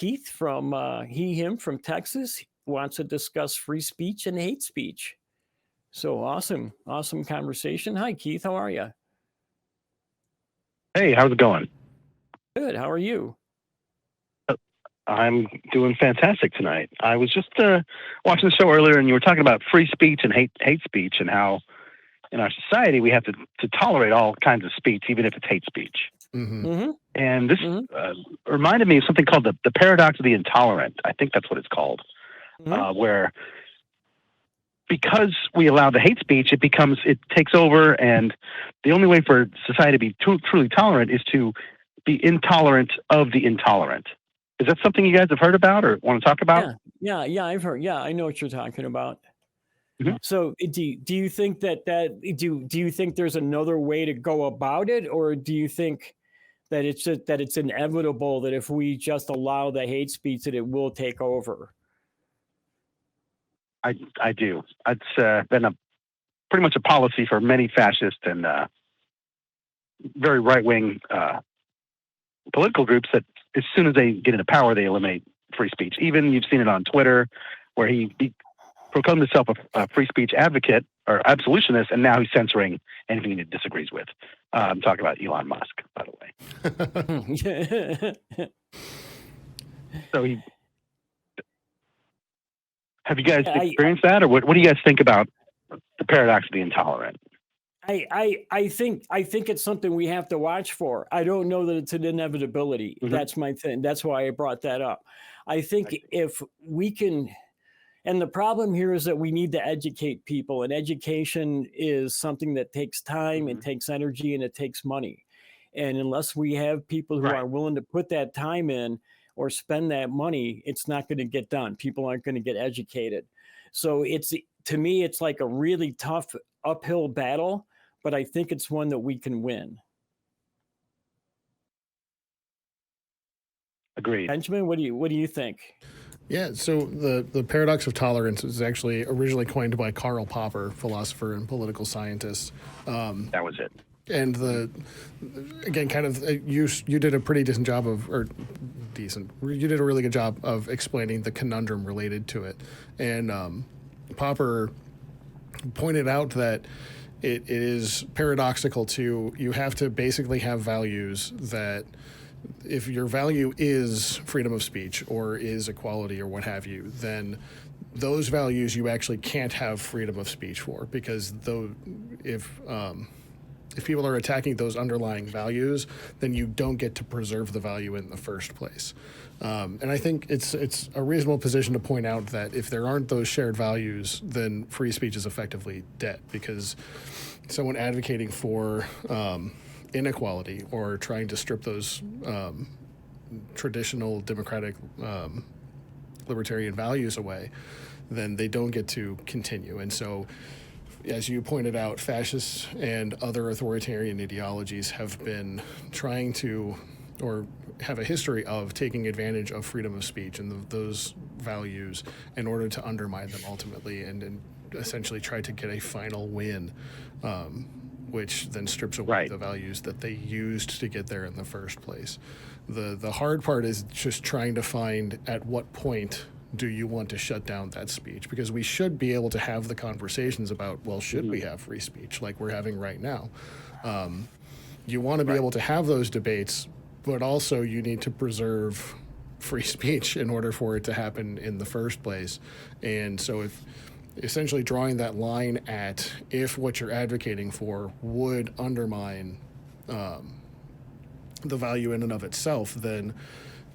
Keith from him from Texas. He wants to discuss free speech and hate speech. So awesome conversation. Hi, Keith. How are you? Hey, how's it going? Good. How are you? I'm doing fantastic tonight. I was just watching the show earlier, and you were talking about free speech and hate speech, and how in our society we have to tolerate all kinds of speech, even if it's hate speech. Mm-hmm. Mm-hmm. And this reminded me of something called the paradox of the intolerant. I think that's what it's called, where because we allow the hate speech, it takes over, and the only way for society to be truly tolerant is to be intolerant of the intolerant. Is that something you guys have heard about or want to talk about? Yeah, I've heard. Yeah, I know what you're talking about. Mm-hmm. So, do you think do you think there's another way to go about it, or do you think that it's inevitable that if we just allow the hate speech that it will take over? I do. It's been pretty much a policy for many fascist and very right-wing political groups that as soon as they get into power, they eliminate free speech. Even you've seen it on Twitter, where he proclaimed himself a free speech advocate or absolutionist, and now he's censoring anything he disagrees with. I'm talking about Elon Musk, by the way. So have you guys experienced that, or what do you guys think about the paradox of the intolerant? I think it's something we have to watch for. I don't know that it's an inevitability. Mm-hmm. That's my thing. That's why I brought that up. I think if we can, and the problem here is that we need to educate people, and education is something that takes time, and takes energy, and it takes money. And unless we have people who are willing to put that time in or spend that money, it's not going to get done. People aren't going to get educated. So to me, it's like a really tough uphill battle, but I think it's one that we can win. Agreed. Benjamin, what do you think? Yeah, so the paradox of tolerance was actually originally coined by Karl Popper, philosopher and political scientist. That was it. And again, kind of you did a pretty decent job you did a really good job of explaining the conundrum related to it. And Popper pointed out that it is paradoxical you have to basically have values that if your value is freedom of speech or is equality or what have you, then those values you actually can't have freedom of speech for, because if people are attacking those underlying values, then you don't get to preserve the value in the first place. And I think it's a reasonable position to point out that if there aren't those shared values, then free speech is effectively dead, because someone advocating for inequality or trying to strip those traditional democratic libertarian values away, then they don't get to continue. And so, as you pointed out, fascists and other authoritarian ideologies have been trying to, or have a history of taking advantage of freedom of speech and those values in order to undermine them ultimately, and essentially try to get a final win, which then strips away the values that they used to get there in the first place. The hard part is just trying to find at what point do you want to shut down that speech? Because we should be able to have the conversations about, well, should we have free speech like we're having right now? You want to be able to have those debates, but also you need to preserve free speech in order for it to happen in the first place. And so if essentially drawing that line at if what you're advocating for would undermine the value in and of itself, then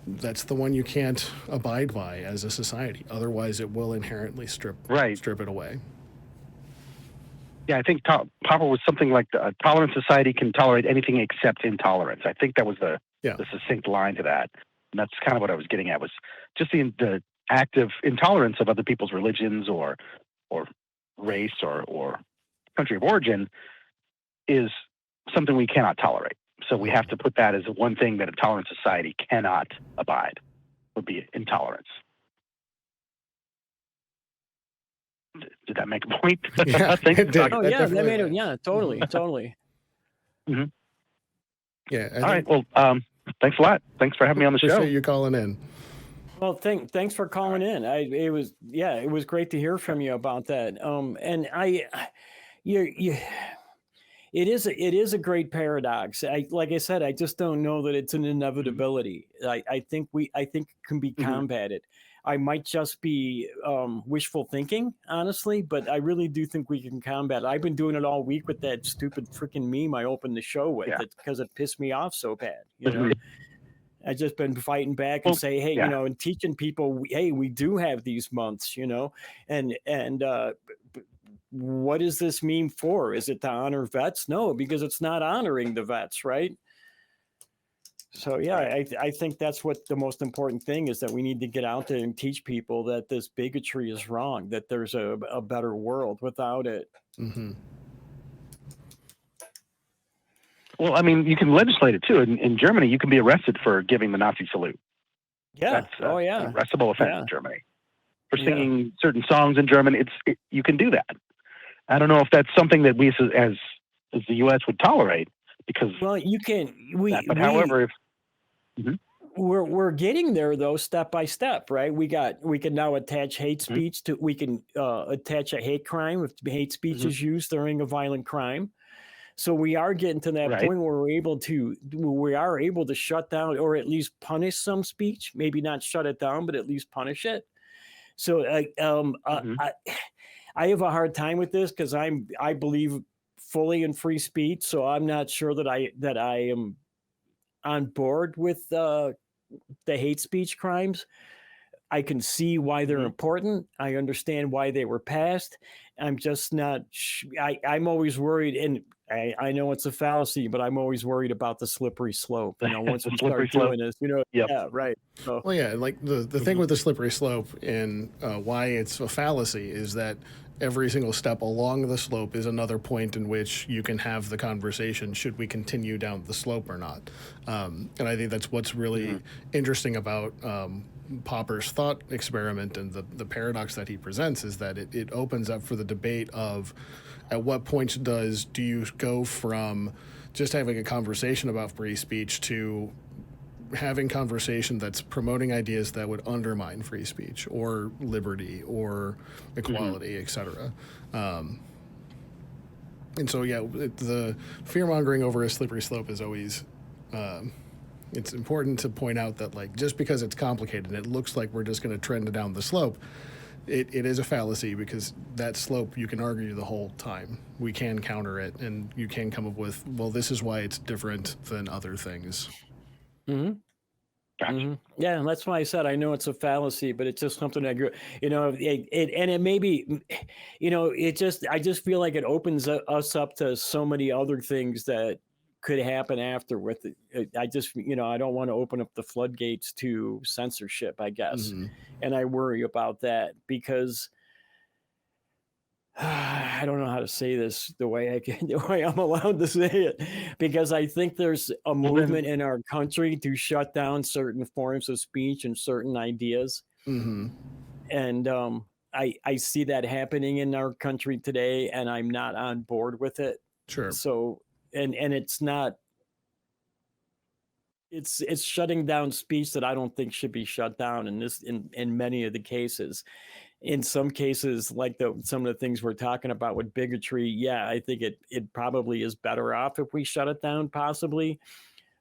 that's the one you can't abide by as a society. Otherwise, it will inherently strip it away. Yeah, I think Popper was something like a tolerant society can tolerate anything except intolerance. I think that was the succinct line to that. And that's kind of what I was getting at, was just the active intolerance of other people's religions or race or country of origin is something we cannot tolerate. So we have to put that as one thing that a tolerant society cannot abide, would be intolerance. Did that make a point? Yeah, I think. it did. Oh, yeah, that made it. Yeah, totally. Mm-hmm. Yeah. All right. Well, thanks a lot. Thanks for having me on the show. Appreciate you calling in. Well, thanks for calling in. It was great to hear from you about that. And you it is a great paradox. Like I said, I just don't know that it's an inevitability. I think it can be combated. I might just be wishful thinking, honestly, but I really do think we can combat it. I've been doing it all week with that stupid freaking meme I opened the show with, because it pissed me off so bad. You know, I just been fighting back and say, hey, and teaching people, hey, we do have these months, and what does this mean for? Is it to honor vets? No, because it's not honoring the vets, right? So I think that's what the most important thing is, that we need to get out there and teach people that this bigotry is wrong, that there's a better world without it. Mm-hmm. Well, I mean, you can legislate it too. In Germany, you can be arrested for giving the Nazi salute. Yeah. That's an arrestable offense in Germany. For singing certain songs in German, you can do that. I don't know if that's something that we as the U.S. would tolerate, because you can. However, we're getting there though, step by step, right? We can now attach hate speech to. We can attach a hate crime if hate speech is used during a violent crime. So we are getting to that point where we are able to shut down, or at least punish some speech. Maybe not shut it down, but at least punish it. So I have a hard time with this, because I believe fully in free speech. So I'm not sure that I am on board with the hate speech crimes. I can see why they're important. I understand why they were passed. I'm just not. I'm always worried, and I know it's a fallacy, but I'm always worried about the slippery slope. Once we start doing this, yeah, right. So, well, like the thing with the slippery slope and why it's a fallacy is that every single step along the slope is another point in which you can have the conversation, should we continue down the slope or not. And I think that's what's really interesting about Popper's thought experiment and the paradox that he presents, is that it opens up for the debate of, at what point do you go from just having a conversation about free speech to having conversation that's promoting ideas that would undermine free speech or liberty or equality, etc. And so, the fear-mongering over a slippery slope is always, it's important to point out that, like, just because it's complicated and it looks like we're just going to trend down the slope, it is a fallacy, because that slope, you can argue the whole time. We can counter it, and you can come up with, well, this is why it's different than other things. Gotcha. Yeah, and that's why I said I know it's a fallacy, but it's just something I grew. It may be, I just feel like it opens us up to so many other things that could happen after with it. I just, I don't want to open up the floodgates to censorship, I guess, and I worry about that, because I don't know how to say this the way I'm allowed to say it, because I think there's a movement in our country to shut down certain forms of speech and certain ideas. And I see that happening in our country today, and I'm not on board with it. Sure. So, and it's not, it's shutting down speech that I don't think should be shut down in many of the cases. In some cases, like some of the things we're talking about with bigotry, I think it probably is better off if we shut it down, possibly.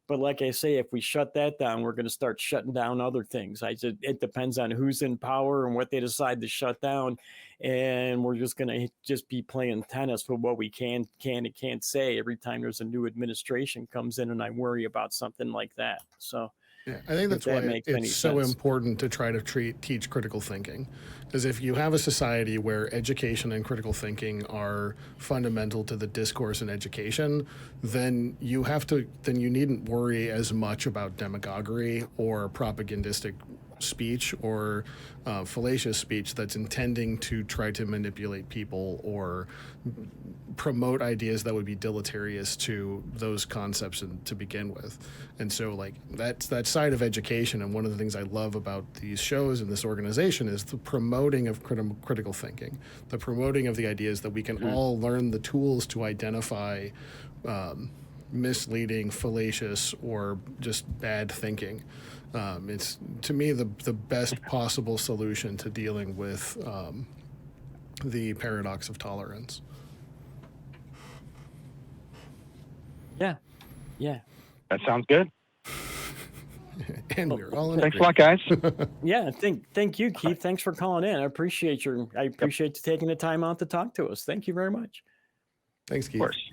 But like I say, if we shut that down, we're going to start shutting down other things. It depends on who's in power and what they decide to shut down, and we're just going to just be playing tennis with what we can and can't say every time there's a new administration comes in, and I worry about something like that. So. Yeah, I think that's why it's so important to try to teach critical thinking. Because if you have a society where education and critical thinking are fundamental to the discourse in education, then you needn't worry as much about demagoguery or propagandistic speech or fallacious speech that's intending to try to manipulate people or promote ideas that would be deleterious to those concepts to begin with. And so, like, that's that side of education. And one of the things I love about these shows and this organization is the promoting of critical thinking, the promoting of the ideas that we can all learn the tools to identify misleading, fallacious, or just bad thinking. It's, to me, the best possible solution to dealing with the paradox of tolerance. Yeah. Yeah. That sounds good. And we're all in Thanks a lot, guys. Yeah. Thank you, Keith. Thanks for calling in. I appreciate you taking the time out to talk to us. Thank you very much. Thanks, Keith. Of course.